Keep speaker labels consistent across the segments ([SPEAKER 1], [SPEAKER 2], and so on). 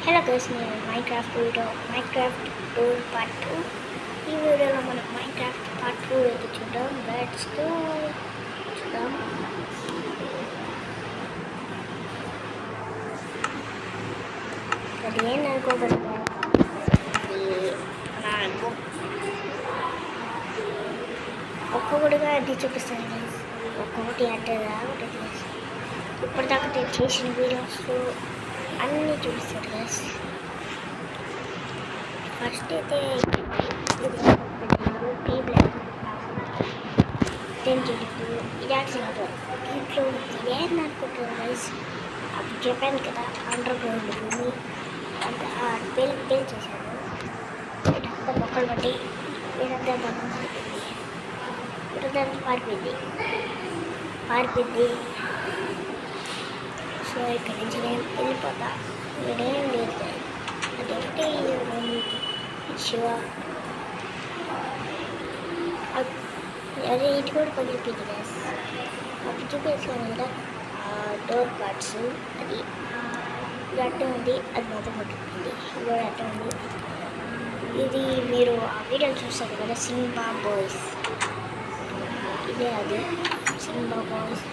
[SPEAKER 1] Hello guys, నేను Minecraft tour part 2. ఈ వీడియోలో మనం మైన్క్రాఫ్ట్ పార్ట్ 2 అయితే చూద్దాం. లెట్స్ గో చూద్దాం. అది ఏం అనుకోగలరా, నాకు ఒక్కొక్కటిగా అది చూపిస్తాను గైస్. ఒక్కొక్కటి అంటే ఒకటి ఇప్పటిదాకా నేను చేసిన వీడియోస్ అన్నీ చూపిస్తాను గైస్. ఫస్ట్ అయితే టీ బ్లాక్ ఇది యాక్సిడెంట్ దీంట్లో ఇదేంది అనుకుంటున్నాను గైస్. అప్పుడు చెప్పాను కదా, అండర్ గ్రౌండ్ భూమి అంత పేల్ చేశాను. ఇదంతా మొక్కలు బట్టి ఇదంతా దమ్మం పడిపోయింది, ఇదంతా పారిపోయింది. సో ఇక్కడి నుంచి నేను వెళ్ళిపోతా. నేనేం లేదు, అదొకటే శివ. అదే ఇటు కూడా పగిలిపోయింది గ్యాస్. అప్పుడు చూపించాను కదా డోర్ పార్ట్స్, అది ఇది అట్టే ఉంది, అది మొత్తం పగిలిపోయింది. ఇది కూడా అట్టే ఉంది. ఇది మీరు ఆ వీడియో చూస్తారు కదా, సింబా బాయ్స్, ఇదే అది సింబా బాయ్స్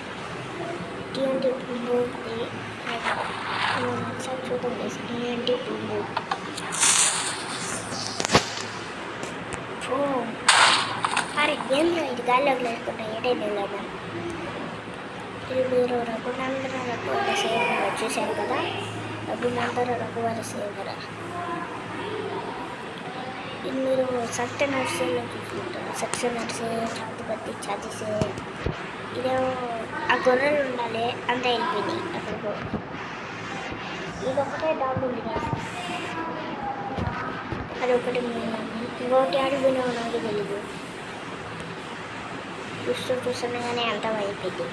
[SPEAKER 1] టీఎన్టీ బూంబూ. ఒకసారి చూద్దాం గైస్, టీఎన్టీ బూంబూ. అరే ఏంద్రా ఇది గాలిలోకి లేకుండా ఏదైనా లేదా. ఇది మీరు రఘునందన రఘువర సేవర వచ్చేసారు కదా, రఘునందన రఘువర సేవర. ఇది మీరు సత్య నర్సరీలో చూసుకుంటారు. సత్య నర్సరీ చాతుపతి చాతీసే. ఇదే ఆ గొర్రెలు ఉండాలి, అంతా వెళ్ళిపోయింది అక్కడికో. ఇది ఒకటే డాగ్ ఉంది కదా, అది ఒకటి ఇంకొకటి ఆడిపోయినా నాకు తెలీదు. చూస్తూనే అంతా అయిపోయింది.